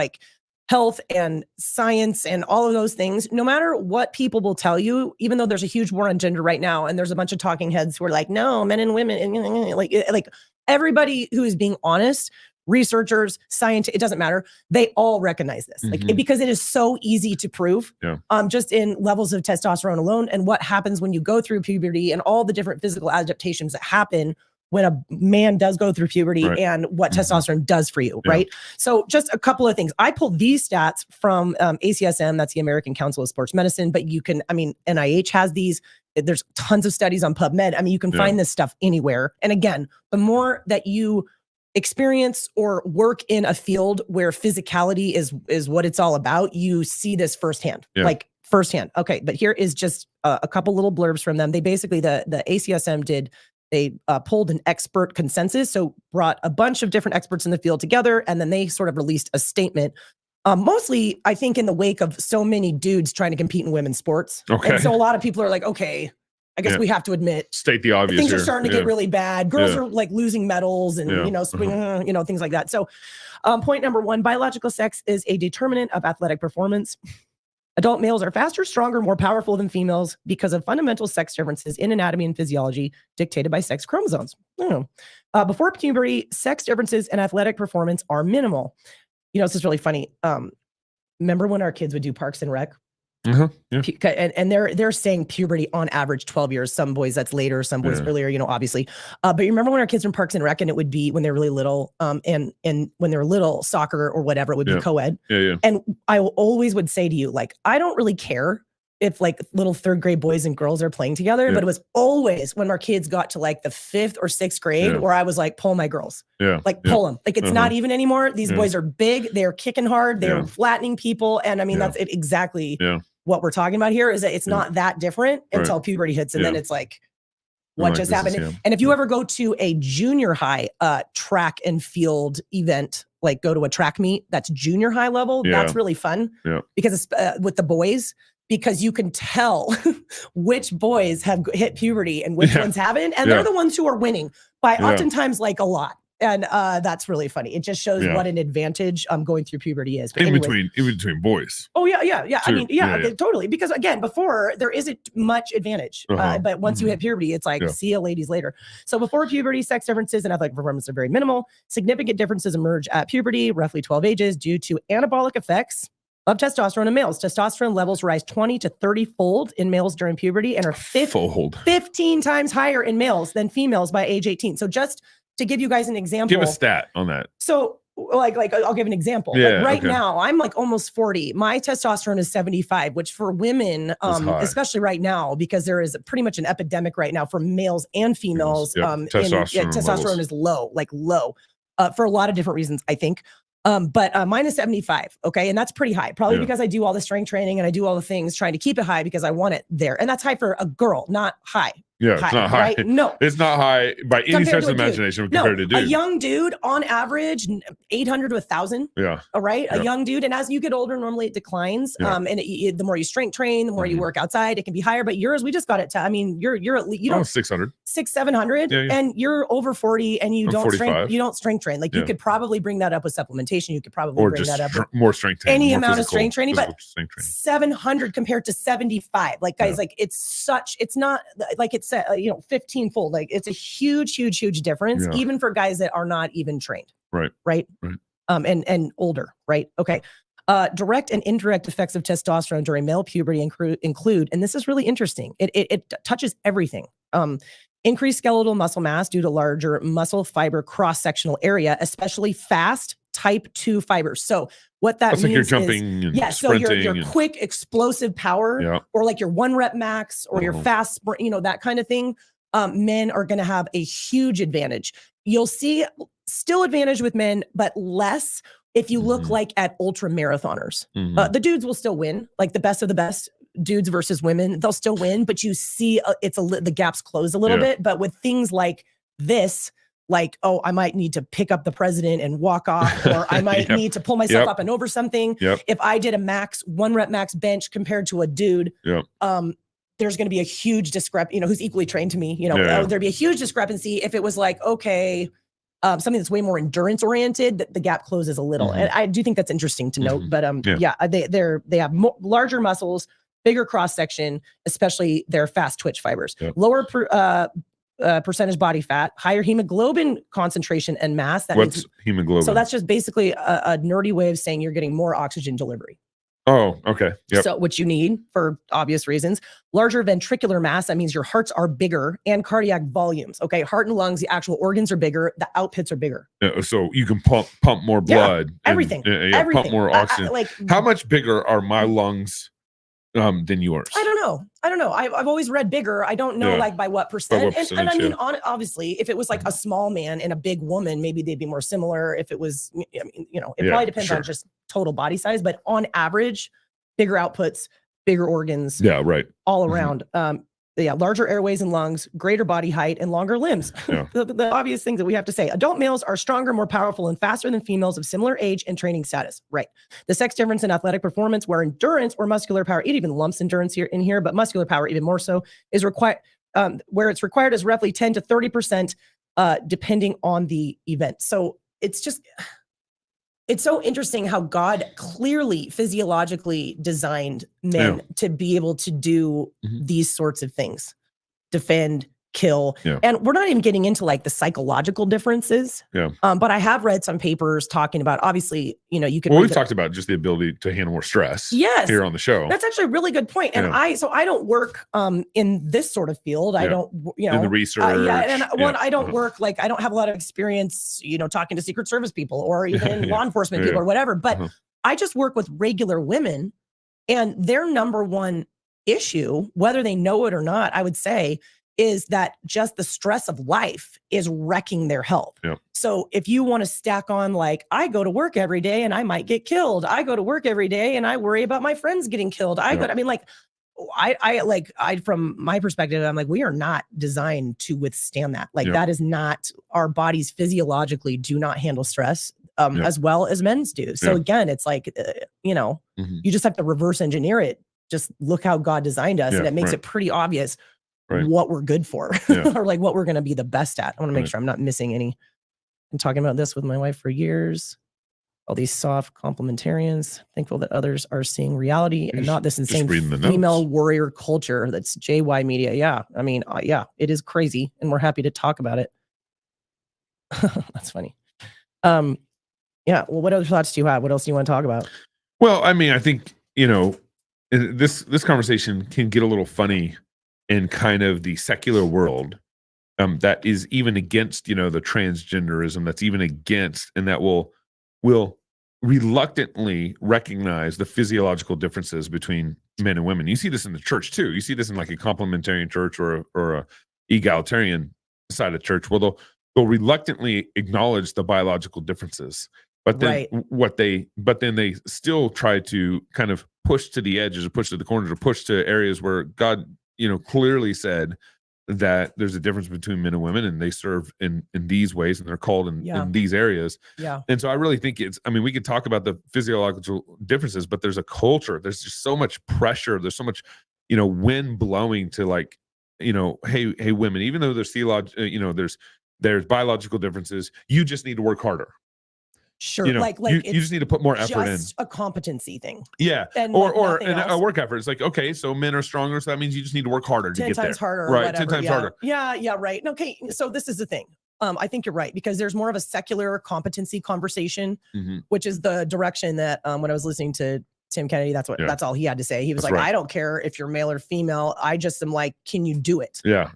C: health and science and all of those things. No matter what people will tell you, even though there's a huge war on gender right now, and there's a bunch of talking heads who are like, no, men and women, and everybody who is being honest, researchers, scientists, it doesn't matter. They all recognize this, because it is so easy to prove, just in levels of testosterone alone, and what happens when you go through puberty and all the different physical adaptations that happen when a man does go through puberty, and what testosterone does for you, right? So just a couple of things. I pulled these stats from ACSM, that's the American Council of Sports Medicine, but you can, NIH has these. There's tons of studies on PubMed. You can find this stuff anywhere. And again, the more that you experience or work in a field where physicality is what it's all about, you see this firsthand, firsthand. Okay, but here is just a couple little blurbs from them. They basically, the ACSM they pulled an expert consensus, so brought a bunch of different experts in the field together, and then they sort of released a statement, mostly, I think, in the wake of so many dudes trying to compete in women's sports. Okay. And so a lot of people are like, okay, I guess we have to admit,
B: state the obvious.
C: Things are starting to get really bad. Girls are losing medals and things like that. So, point number one: biological sex is a determinant of athletic performance. Adult males are faster, stronger, more powerful than females because of fundamental sex differences in anatomy and physiology dictated by sex chromosomes. Before puberty, sex differences in athletic performance are minimal. This is really funny. Remember when our kids would do Parks and Rec? And they're saying puberty on average 12 years. Some boys that's later, some boys earlier, obviously. But you remember when our kids were in Parks and Rec, and it would be when they're really little, and when they're little, soccer or whatever, it would be co-ed. And I always would say to you, I don't really care if little third grade boys and girls are playing together, but it was always when our kids got to the 5th or 6th grade where I was pull my girls, pull them. It's not even anymore. These boys are big. They're kicking hard. They're flattening people. And that's exactly what we're talking about here, is that it's not that different until puberty hits. And then it's what just happened. And if you ever go to a junior high track and field event, go to a track meet, that's junior high level, that's really fun because it's with the boys, because you can tell which boys have hit puberty and which ones haven't. And they're the ones who are winning by oftentimes a lot. And that's really funny. It just shows what an advantage going through puberty is. But
B: in between boys.
C: Oh yeah. Totally. Because again, before there isn't much advantage, but once you hit puberty, it's see you ladies later. So before puberty, sex differences in athletic performance are very minimal. Significant differences emerge at puberty, roughly 12 ages, due to anabolic effects of testosterone in males. Testosterone levels rise 20 to 30 fold in males during puberty and are 15 times higher in males than females by age 18. So just to give you guys an example.
B: Give a stat on that.
C: So I'll give an example. Right now, I'm almost 40. My testosterone is 75, which for women, especially right now, because there is pretty much an epidemic right now for males and females. Testosterone is low, for a lot of different reasons, I think. But mine is 75. Okay. And that's pretty high, probably because I do all the strength training and I do all the things trying to keep it high because I want it there. And that's high for a girl, not high
B: Yeah, it's not high.
C: Right? No,
B: it's not high by any stretch of the imagination compared to dude.
C: A young dude on average, 800 to 1,000.
B: Yeah.
C: All right. A young dude. And as you get older, normally it declines.
B: Yeah.
C: And the more you strength train, the more you work outside, it can be higher. But yours, we just got it to, I mean, you're at least, you don't
B: 600,
C: 700 and you're over 40 and you don't strength train. Like you could probably bring that up with supplementation. You could probably bring that up with
B: more strength training,
C: any amount of strength training, but 700 compared to 75. Like guys, like it's not like it's 15-fold. Like it's a huge difference, even for guys that are not even trained. Right. And older. Right. Okay. Direct and indirect effects of testosterone during male puberty include, and this is really interesting. It touches everything. Increased skeletal muscle mass due to larger muscle fiber cross-sectional area, especially fast type 2 fibers. So what that means
B: like you're jumping
C: is, so your quick explosive power, or like your 1 rep max, or your fast, that kind of thing. Men are going to have a huge advantage. You'll see still advantage with men, but less if you look like at ultra marathoners. The dudes will still win, like the best of the best dudes versus women, they'll still win, but you see the gaps close a little bit. But with things like this, like, oh, I might need to pick up the president and walk off, or I might need to pull myself up and over something. If I did a 1 rep max bench compared to a dude, there's going to be a huge discrepancy, who's equally trained to me, there'd be a huge discrepancy if it was like, okay, something that's way more endurance oriented, the gap closes a little. And I do think that's interesting to note, but they have larger muscles, bigger cross section, especially their fast twitch fibers, lower percentage body fat, higher hemoglobin concentration and mass.
B: What's hemoglobin?
C: So that's just basically a nerdy way of saying you're getting more oxygen delivery.
B: Oh, okay.
C: So which you need for obvious reasons. Larger ventricular mass, that means your hearts are bigger, and cardiac volumes. Okay, heart and lungs, the actual organs are bigger, the outputs are bigger.
B: So you can pump more blood.
C: Everything.
B: Pump more oxygen. How much bigger are my lungs than yours?
C: I don't know. I've always read bigger. I don't know like by what percent. And I mean, obviously, if it was like a small man and a big woman, maybe they'd be more similar. If it was, it probably depends on just total body size. But on average, bigger outputs, bigger organs.
B: Yeah, right.
C: All around. Larger airways and lungs, greater body height, and longer limbs. The obvious things that we have to say. Adult males are stronger, more powerful, and faster than females of similar age and training status. Right. The sex difference in athletic performance, where endurance or muscular power, it even lumps endurance in here, but muscular power even more so, is required. Where it's required is roughly 10 to 30%, depending on the event. So it's so interesting how God clearly physiologically designed men to be able to do these sorts of things, defend, kill. And we're not even getting into like the psychological differences. But I have read some papers talking about, obviously, you can.
B: Well, we've talked about just the ability to handle more stress. Here on the show.
C: That's actually a really good point. And I don't work in this sort of field. I don't,
B: in the research.
C: I don't work, like I don't have a lot of experience, talking to Secret Service people or even law enforcement people or whatever. But I just work with regular women, and their number one issue, whether they know it or not, I would say, is that just the stress of life is wrecking their health. So if you want to stack on, like, I go to work every day and I might get killed. I go to work every day and I worry about my friends getting killed. I from my perspective, I'm like, we are not designed to withstand that. Like that is not, our bodies physiologically do not handle stress as well as men's do. So again, it's like, you just have to reverse engineer it. Just look how God designed us, and it makes it pretty obvious what we're good for, or like what we're going to be the best at. I want to make sure I'm not missing any. I'm talking about this with my wife for years. All these soft complementarians, thankful that others are seeing reality and not this insane female warrior culture. That's JY Media. Yeah. I mean, it is crazy, and we're happy to talk about it. That's funny. Well, what other thoughts do you have? What else do you want to talk about?
B: Well, I mean, I think, this conversation can get a little funny in kind of the secular world, that is even against, the transgenderism, that's even against, and that will reluctantly recognize the physiological differences between men and women. You see this in the church too. You see this in like a complementarian church or a egalitarian side of church, where they'll reluctantly acknowledge the biological differences. But then then they still try to kind of push to the edges, or push to the corners, or push to areas where God, clearly said that there's a difference between men and women, and they serve in these ways, and they're called in these areas.
C: Yeah.
B: And so I really think we could talk about the physiological differences, but there's a culture. There's just so much pressure. There's so much, wind blowing to like, hey, women, even though there's there's biological differences, you just need to work harder.
C: Sure.
B: You just need to put more effort in.
C: Just a competency thing.
B: Yeah.
C: And
B: or a work effort. It's like, okay, so men are stronger, so that means you just need to work harder to get there.
C: 10 times harder.
B: Right.
C: Whatever.
B: 10 times harder.
C: Yeah. Right. Okay. So this is the thing. I think you're right, because there's more of a secular competency conversation, which is the direction that when I was listening to Tim Kennedy, that's all he had to say. He was like, I don't care if you're male or female. I just am like, can you do it?
B: Yeah.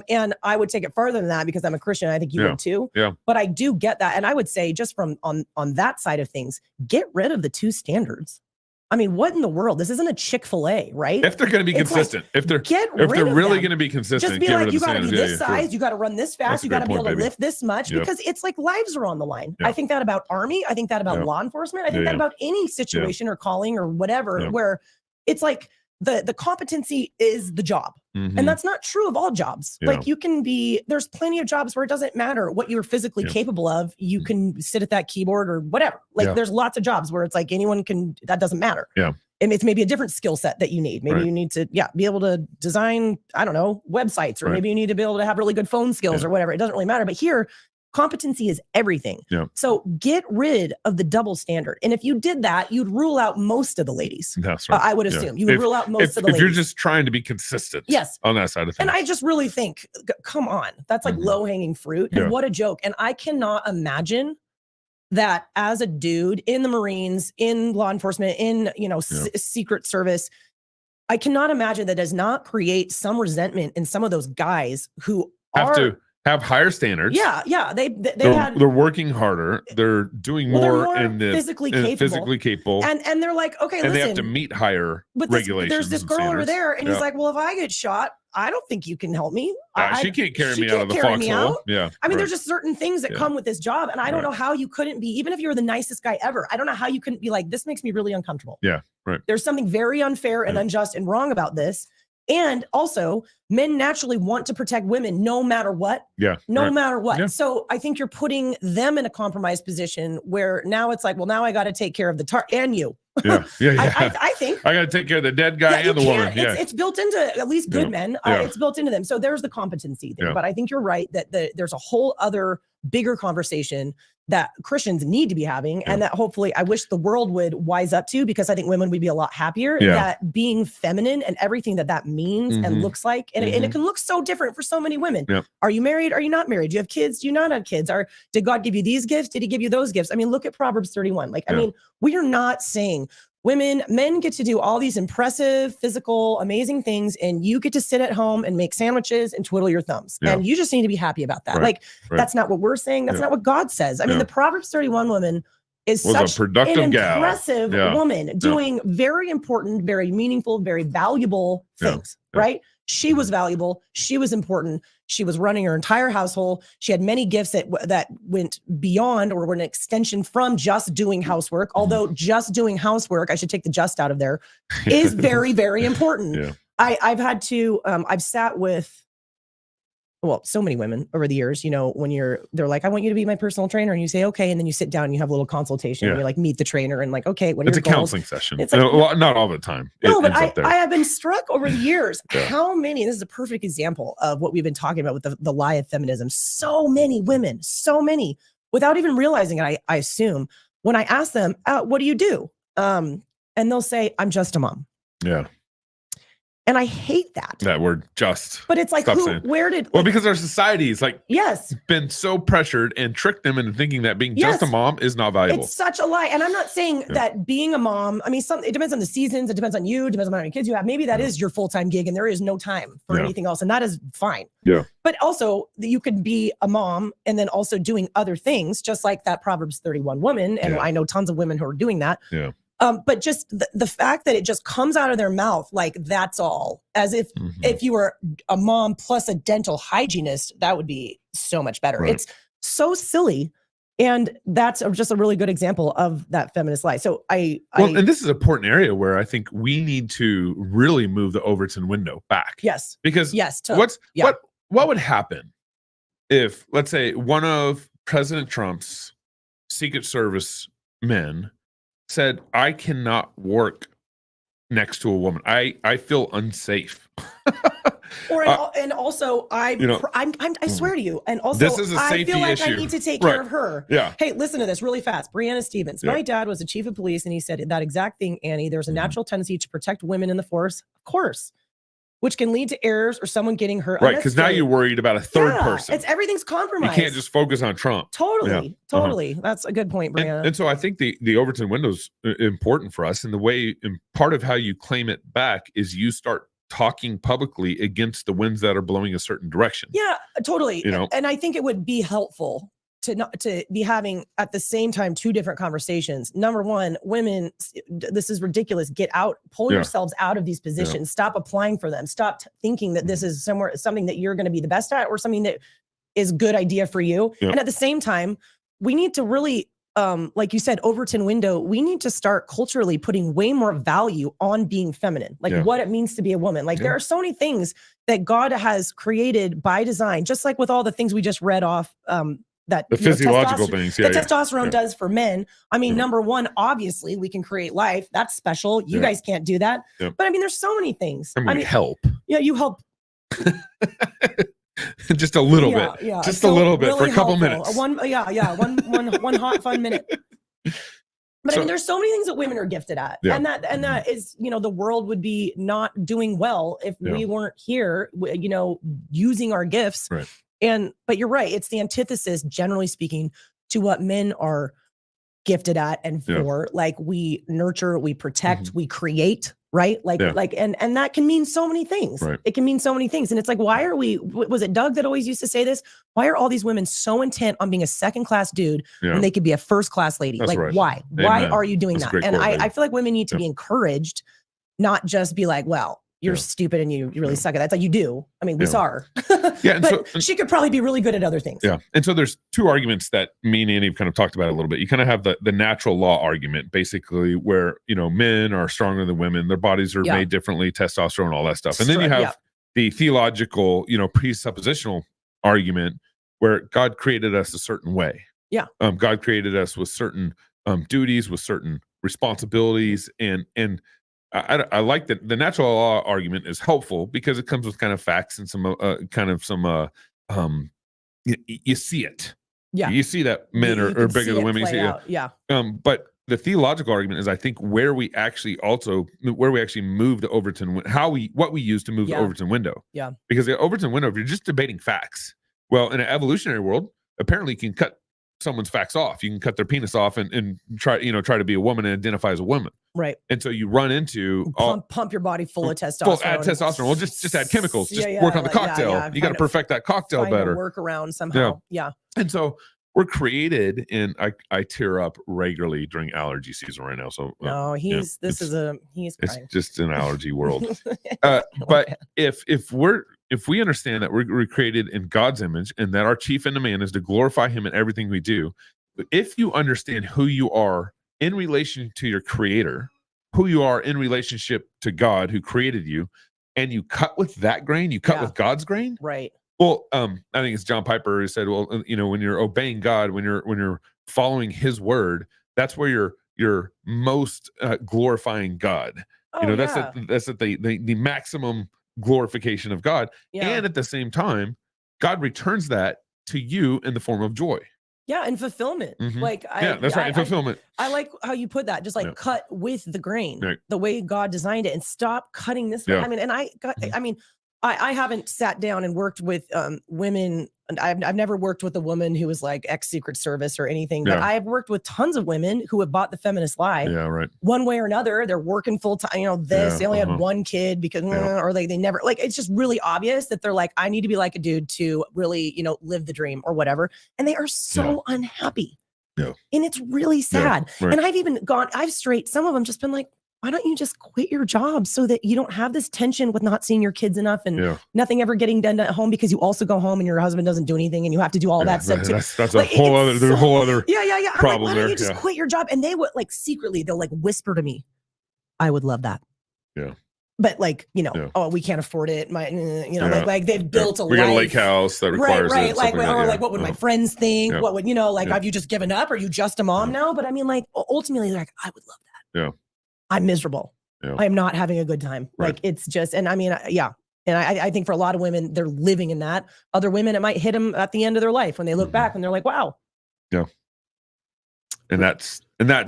C: And I would take it further than that, because I'm a Christian. I think you would too.
B: Yeah.
C: But I do get that. And I would say, just from on that side of things, get rid of the two standards. I mean, what in the world? This isn't a Chick-fil-A, right?
B: If they're going to be consistent, if they're really going to be consistent,
C: just be like, you got to be this size, you got to run this fast, you got to be able to lift this much, because it's like lives are on the line. I think that about Army. I think that about law enforcement. I think that about any situation or calling or whatever, where it's like the competency is the job. And that's not true of all jobs. Like there's plenty of jobs where it doesn't matter what you're physically capable of. You can sit at that keyboard or whatever. Like there's lots of jobs where it's like anyone can, that doesn't matter.
B: Yeah.
C: And it's maybe a different skill set that you need. Maybe you need to, be able to design, I don't know, websites, or maybe you need to be able to have really good phone skills or whatever. It doesn't really matter. But here, competency is everything. Yeah. So get rid of the double standard. And if you did that, you'd rule out most of the ladies.
B: That's right.
C: I would assume you would rule out most of the ladies.
B: If you're just trying to be consistent on that side of things.
C: And I just really think, come on, that's like low hanging fruit. And what a joke. And I cannot imagine that as a dude in the Marines, in law enforcement, in, Secret Service, I cannot imagine that does not create some resentment in some of those guys who
B: have higher standards.
C: Yeah.
B: They're working harder. They're doing more in the
C: physically capable. And they're like, okay,
B: and
C: listen,
B: they have to meet higher regulations.
C: There's this girl over there, and he's like, well, if I get shot, I don't think you can help me.
B: She can't carry me out of the foxhole. Yeah.
C: I mean, there's just certain things that come with this job, and I don't know how you couldn't be, even if you were the nicest guy ever. I don't know how you couldn't be like, this makes me really uncomfortable.
B: Yeah. Right.
C: There's something very unfair and unjust and wrong about this. And also, men naturally want to protect women no matter what. Yeah. No matter what. Yeah. So I think you're putting them in a compromised position where now it's like, well, now I got to take care of the and you.
B: Yeah.
C: I think
B: I got to take care of the dead guy and the woman.
C: It's built into at least good men. It's built into them. So there's the competency thing. But I think you're right that there's a whole other bigger conversation that Christians need to be having, and that hopefully I wish the world would wise up to, because I think women would be a lot happier that being feminine and everything that means and looks like, and it can look so different for so many women. Are you married? Are you not married? Do you have kids? Do you not have kids? Did God give you these gifts? Did he give you those gifts? I mean, look at Proverbs 31. I mean, we are not saying men get to do all these impressive, physical, amazing things, and you get to sit at home and make sandwiches and twiddle your thumbs. And you just need to be happy about that. That's not what we're saying. That's not what God says. I mean, the Proverbs 31 woman is such an impressive woman doing very important, very meaningful, very valuable things, right? She was valuable. She was important. She was running her entire household. She had many gifts that went beyond or were an extension from just doing housework. Although just doing housework, I should take the just out of there, is very, very important. I've sat with, so many women over the years, when they're like, I want you to be my personal trainer. And you say, okay. And then you sit down and you have a little consultation and you like meet the trainer and like, okay, what are your goals? It's a
B: counseling session. It's like, not all the time.
C: No, but I have been struck over the years. How many, this is a perfect example of what we've been talking about with the lie of feminism. So many women, so many, without even realizing it, I assume, when I ask them, what do you do? And they'll say, I'm just a mom. Yeah. And I hate that
B: word just.
C: But it's like,
B: because our society's been so pressured and tricked them into thinking that being just a mom is not valuable.
C: It's such a lie. And I'm not saying that being a mom, I mean, it depends on the seasons. It depends on you. It depends on how many kids you have. Maybe that is your full-time gig and there is no time for anything else. And that is fine. Yeah. But also you could be a mom and then also doing other things, just like that Proverbs 31 woman. And I know tons of women who are doing that. Yeah. But just the fact that it just comes out of their mouth like that's all, as if you were a mom plus a dental hygienist, that would be so much better. Right. It's so silly And that's just a really good example of that feminist lie. So
B: and this is an important area where I think we need to really move the Overton window back.
C: Yes.
B: Because what would happen if, let's say, one of President Trump's Secret Service men said, I cannot work next to a woman. I feel unsafe.
C: And also, I swear to you, and also,
B: this is a
C: I
B: safety
C: feel like
B: issue.
C: I need to take care of her.
B: Yeah.
C: Hey, listen to this really fast. Brianna Stevens. My dad was the chief of police, and he said that exact thing, Annie. There's a natural tendency to protect women in the force, of course, which can lead to errors or someone getting hurt.
B: Right, because now you're worried about a third person.
C: Everything's compromised.
B: You can't just focus on Trump.
C: Totally. That's a good point, Brianna.
B: And so I think the Overton window is important for us, and part of how you claim it back is you start talking publicly against the winds that are blowing a certain direction.
C: Yeah, totally. And I think it would be helpful to be having at the same time two different conversations. Number one, women, this is ridiculous. Get out, pull yourselves out of these positions. Stop applying for them. Stop thinking that this is something that you're going to be the best at or something that is a good idea for you. And at the same time, we need to really, like you said, Overton window, we need to start culturally putting way more value on being feminine, like what it means to be a woman. Like there are so many things that God has created by design, just like with all the things we just read off, that
B: the physiological things
C: testosterone does for men. I mean, number one, obviously we can create life. That's special. You guys can't do that. But I mean, there's so many things.
B: I mean, help.
C: Yeah, you help.
B: Just a little bit. Yeah. Just a little bit really for a couple minutes.
C: One hot fun minute. But I mean, there's so many things that women are gifted at. And that is, the world would be not doing well if we weren't here, using our gifts.
B: Right.
C: But you're right. It's the antithesis, generally speaking, to what men are gifted at and for. Like we nurture, we protect, we create, right? And that can mean so many things.
B: Right.
C: It can mean so many things. And it's like, why are was it Doug that always used to say this? Why are all these women so intent on being a second-class dude when they could be a first-class lady?
B: That's right.
C: Why?
B: Amen.
C: Why are you doing
B: That's
C: that? And I feel like women need to be encouraged, not just be like, well, you're stupid and you really suck at that. It's like you do. I mean, we saw her. But she could probably be really good at other things.
B: Yeah. And so there's two arguments that me and Annie have kind of talked about a little bit. You kind of have the natural law argument, basically, where, men are stronger than women. Their bodies are made differently, testosterone, all that stuff. And then you have the theological, presuppositional argument where God created us a certain way.
C: Yeah.
B: God created us with certain duties, with certain responsibilities, and I like that the natural law argument is helpful because it comes with kind of facts and some you see it. Yeah. You see that men are bigger than women. You see it.
C: Yeah.
B: But the theological argument is, I think, where we actually move the Overton, what we use to move the Overton window.
C: Yeah.
B: Because the Overton window, if you're just debating facts, well, in an evolutionary world, apparently you can cut someone's facts off. You can cut their penis off and try to be a woman and identify as a woman.
C: Right.
B: And so you run into
C: pump your body full of testosterone.
B: Add testosterone. Well, just add chemicals. Just work on the cocktail. You got to perfect that cocktail better.
C: Work around somehow. Yeah.
B: And so we're created, and I tear up regularly during allergy season right now. So
C: he's crying.
B: It's just an allergy world. But if we understand that we're created in God's image and that our chief end of man is to glorify him in everything we do, if you understand who you are in relation to your creator, who you are in relationship to God who created you, and you cut with that grain, you cut with God's grain.
C: Right.
B: Well, I think it's John Piper who said, well, when you're obeying God, when you're following his word, that's where you're most glorifying God. That's the maximum glorification of God. And at the same time, God returns that to you in the form of joy.
C: Yeah, and fulfillment.
B: Mm-hmm. That's right. And fulfillment.
C: I like how you put that. Just cut with the grain, the way God designed it, and stop cutting this way. I mean, I haven't sat down and worked with women. And I've never worked with a woman who was like ex-Secret Service or anything, but I've worked with tons of women who have bought the feminist lie.
B: Yeah, right.
C: One way or another, they're working full time. They only had one kid because, or they never, it's just really obvious that they're like, I need to be like a dude to really, live the dream or whatever. And they are so unhappy. Yeah. And it's really sad. Yeah, right. And I've even some of them just been like, why don't you just quit your job so that you don't have this tension with not seeing your kids enough and nothing ever getting done at home because you also go home and your husband doesn't do anything and you have to do all that stuff too.
B: That's like, a whole other, there's a whole other problem.
C: Why don't you just quit your job? And they would like secretly, they'll like whisper to me, I would love that.
B: Yeah.
C: But like, oh, we can't afford it. Like they've built a life.
B: We got a lake house that requires
C: right.
B: it.
C: Like, what would my friends think? What would, have you just given up? Are you just a mom now? But I mean, like, ultimately, they're like, I would love that.
B: Yeah.
C: I'm miserable. Yeah. I'm not having a good time. Right. Like, it's just, and I mean, And I think for a lot of women, they're living in that. Other women, it might hit them at the end of their life when they look back and they're like, wow.
B: Yeah. And that's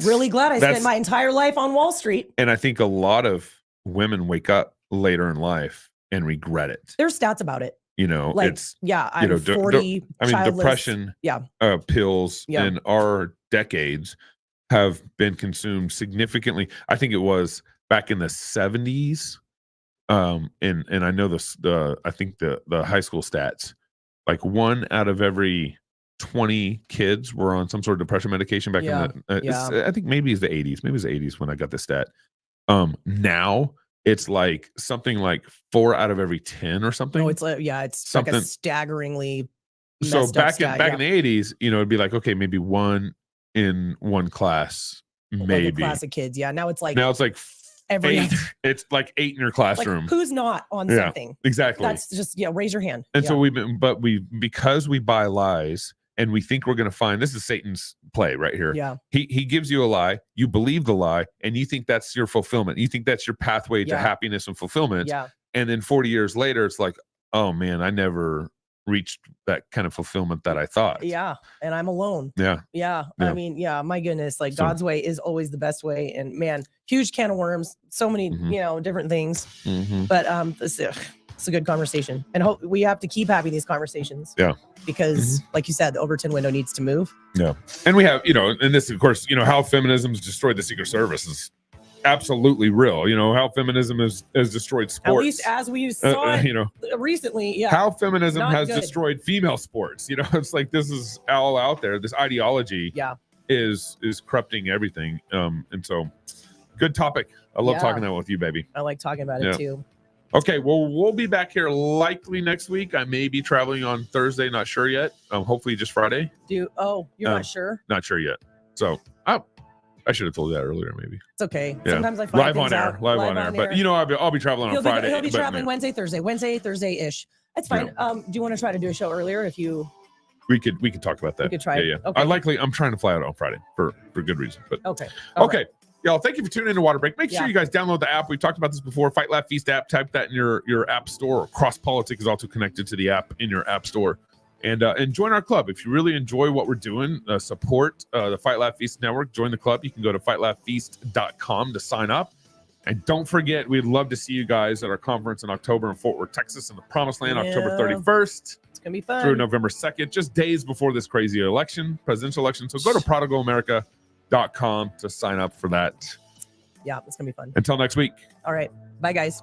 C: really glad I spent my entire life on Wall Street.
B: And I think a lot of women wake up later in life and regret it.
C: There's stats about it.
B: Like, it's,
C: I'm 40,
B: depression pills in our decades have been consumed significantly. I think it was back in the 70s. And I know I think the high school stats, like 1 out of every 20 kids were on some sort of depression medication back in the, I think maybe it's the 80s. Maybe it was the 80s when I got the stat. Now it's like something like 4 out of every 10 or something.
C: Oh, it's something like a staggeringly
B: so back in the 80s, it'd be like, okay, maybe 1 in 1 class, maybe
C: like a class of kids. Yeah. Now it's like
B: every 8. It's like 8 in your classroom.
C: Like, who's not on something?
B: Exactly.
C: That's just raise your hand.
B: And so because we buy lies and we think we're going to find, this is Satan's play right here.
C: Yeah.
B: He gives you a lie, you believe the lie, and you think that's your fulfillment. You think that's your pathway to happiness and fulfillment.
C: Yeah.
B: And then 40 years later, it's like, oh man, I never reached that kind of fulfillment that I thought.
C: Yeah. And I'm alone.
B: Yeah.
C: I mean, my goodness, like God's way is always the best way. And man, huge can of worms, so many, different things. But it's a good conversation. And we have to keep having these conversations. Yeah. Because like you said, the Overton window needs to move.
B: Yeah. And we have, and this, of course, how feminism's destroyed the Secret Service is absolutely real. How feminism has destroyed sports.
C: At least as we saw recently. Yeah.
B: How feminism has destroyed female sports. It's like, this is all out there. This ideology is corrupting everything. And so good topic. I love talking that with you, baby.
C: I like talking about it too.
B: Okay, well, we'll be back here likely next week. I may be traveling on Thursday, not sure yet. Hopefully just Friday.
C: You're not sure?
B: Not sure yet. So I should have told you that earlier, maybe.
C: It's okay. Yeah. Sometimes I find
B: live on air. But I'll be traveling on Friday.
C: He'll be traveling Wednesday, Thursday-ish. That's fine.
B: Yeah.
C: Do you want to try to do a show earlier
B: We could talk about that.
C: We could try.
B: Yeah.
C: Okay.
B: I'm trying to fly out on Friday for good reason. But
C: okay.
B: Okay. Y'all, thank you for tuning in to Water Break. Make sure you guys download the app. We've talked about this before. Fight Laugh Feast app. Type that in your app store. Cross Politic is also connected to the app in your app store. And join our club. If you really enjoy what we're doing, support the Fight Laugh Feast Network. Join the club. You can go to fightlaughfeast.com to sign up. And don't forget, we'd love to see you guys at our conference in October in Fort Worth, Texas, in the Promised Land, October 31st.
C: It's going to be fun.
B: Through November 2nd, just days before this crazy presidential election. So go to prodigalamerica.com to sign up for that.
C: Yeah, it's going to be fun.
B: Until next week.
C: All right. Bye, guys.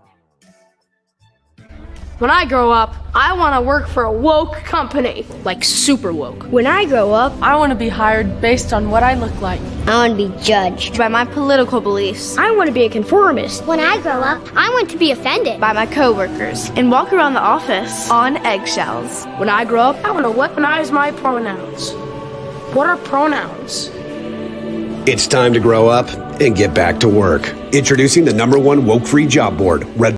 D: When I grow up, I want to work for a woke company, like super woke.
E: When I grow up,
D: I want to be hired based on what I look like.
E: I want to be judged
D: by my political beliefs.
E: I want to be a conformist.
F: When I grow up, I want to be offended
D: by my coworkers and walk around the office on eggshells. When I grow up, I want to weaponize my pronouns. What are pronouns?
G: It's time to grow up and get back to work. Introducing the #1 woke-free job board, Red